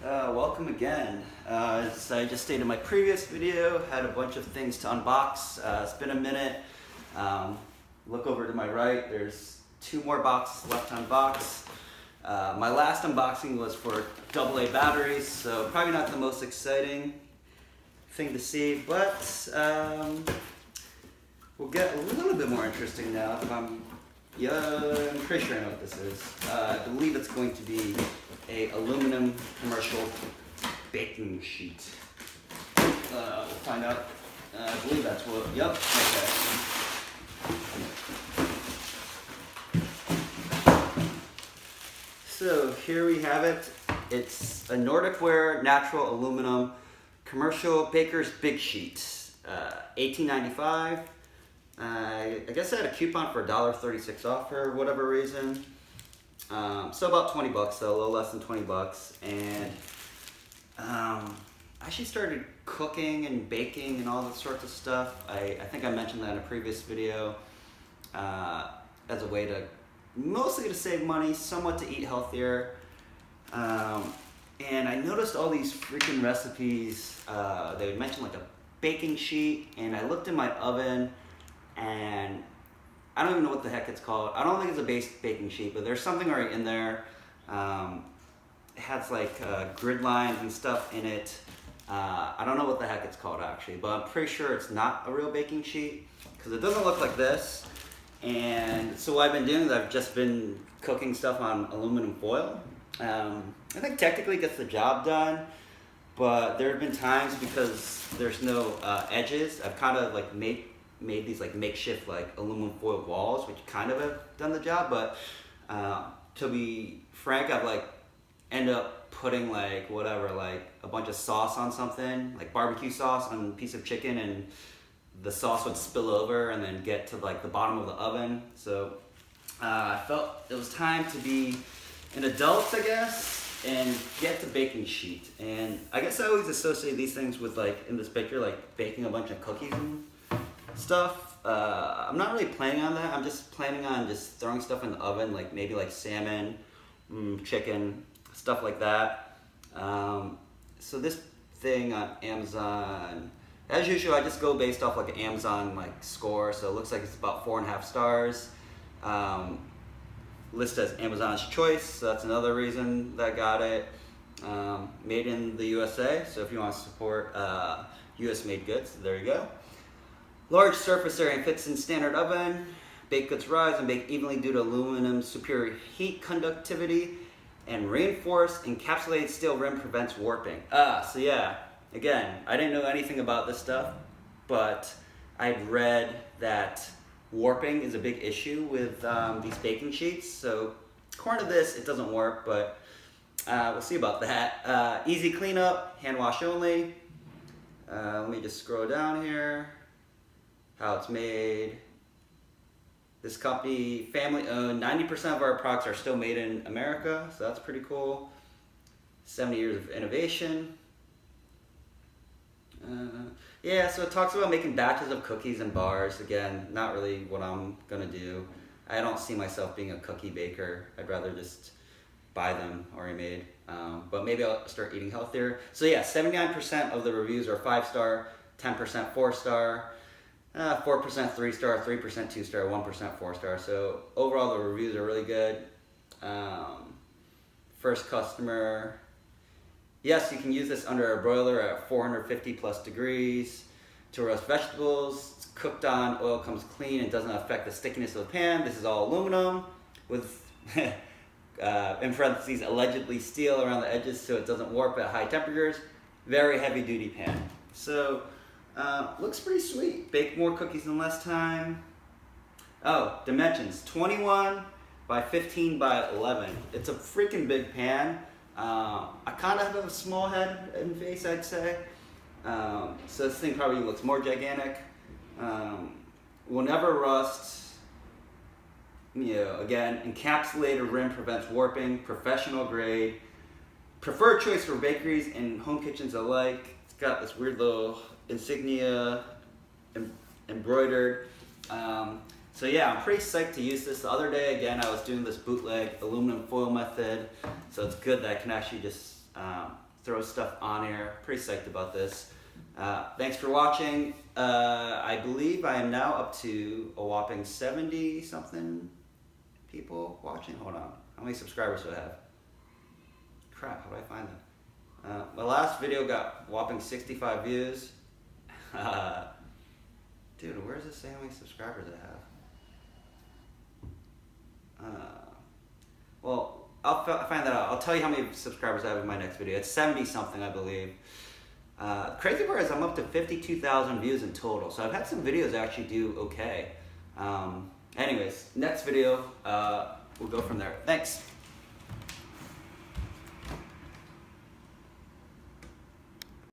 Welcome again. As I just stated in my previous video, had a bunch of things to unbox. It's been a minute. Look over to my right, there's 2 more boxes left to unbox. My last unboxing was for AA batteries, so probably not the most exciting thing to see, but we'll get a little bit more interesting now. I'm pretty sure I know what this is. I believe it's going to be a aluminum commercial baking sheet. We'll find out. I believe that's what. Yep. Okay. So here we have it. It's a Nordic Ware natural aluminum commercial baker's big sheet. $18.95. I guess I had a coupon for $1.36 off for whatever reason. So about 20 bucks, so a little less than 20 bucks. And I actually started cooking and baking and all that sorts of stuff. I think I mentioned that in a previous video as a way to mostly to save money, somewhat to eat healthier. And I noticed all these freaking recipes. They would mention like a baking sheet, and I looked in my oven, and I don't even know what the heck it's called. I don't think it's a baking sheet, but there's something already in there. It has like grid lines and stuff in it. I don't know what the heck it's called actually, but I'm pretty sure it's not a real baking sheet because it doesn't look like this. And so what I've been doing is I've just been cooking stuff on aluminum foil. I think technically it gets the job done, but there have been times because there's no edges, I've kind of like made these like makeshift like aluminum foil walls, which kind of have done the job. But to be frank, I've like end up putting like whatever, like a bunch of sauce on something, like barbecue sauce on a piece of chicken, and the sauce would spill over and then get to like the bottom of the oven. So I felt it was time to be an adult, I guess, and get the baking sheet. And I guess I always associate these things with, like in this picture, like baking a bunch of cookies and stuff. I'm not really planning on that. I'm just planning on just throwing stuff in the oven, like maybe like salmon, chicken, stuff like that. So this thing on Amazon, as usual, I just go based off like an Amazon like score. So it looks like it's about 4.5 stars. Listed as Amazon's choice, so that's another reason that I got it. Made in the USA, so if you want to support US made goods, there you go. Large surface area fits in standard oven. Baked goods rise and bake evenly due to aluminum's superior heat conductivity, and reinforced encapsulated steel rim prevents warping. So yeah, again, I didn't know anything about this stuff, but I'd read that warping is a big issue with these baking sheets. So according to this, it doesn't work, but we'll see about that. Easy cleanup, hand wash only. Let me just scroll down here. How it's made. This company, family owned. 90% of our products are still made in America, so that's pretty cool. 70 years of innovation. Yeah, so it talks about making batches of cookies and bars. Again, not really what I'm gonna do. I don't see myself being a cookie baker. I'd rather just buy them already made. But maybe I'll start eating healthier. So yeah, 79% of the reviews are 5-star, 10% 4-star, 4% 3-star, 3% 2-star, 1% 4-star. So overall, the reviews are really good. First customer. Yes, you can use this under a broiler at 450 plus degrees to roast vegetables. It's cooked on, oil comes clean and doesn't affect the stickiness of the pan. This is all aluminum with, in parentheses, allegedly steel around the edges so it doesn't warp at high temperatures. Very heavy duty pan. So, looks pretty sweet. Bake more cookies in less time. Oh, dimensions, 21 by 15 by 11. It's a freaking big pan. I kind of have a small head and face, I'd say. So this thing probably looks more gigantic. Will never rust. You know, again, encapsulated rim prevents warping, professional grade. Preferred choice for bakeries and home kitchens alike. It's got this weird little insignia embroidered. So yeah, I'm pretty psyched to use this. The other day, again, I was doing this bootleg aluminum foil method, so it's good that I can actually just throw stuff on here. Pretty psyched about this. Thanks for watching. I believe I am now up to a whopping 70 something people watching. Hold on. How many subscribers do I have? Crap, how do I find them? My last video got whopping 65 views. Dude, where does it say how many subscribers I have? Well, I'll find that out. I'll tell you how many subscribers I have in my next video. It's 70 something, I believe. Crazy part is I'm up to 52,000 views in total. So I've had some videos actually do okay. Anyways, next video, we'll go from there. Thanks.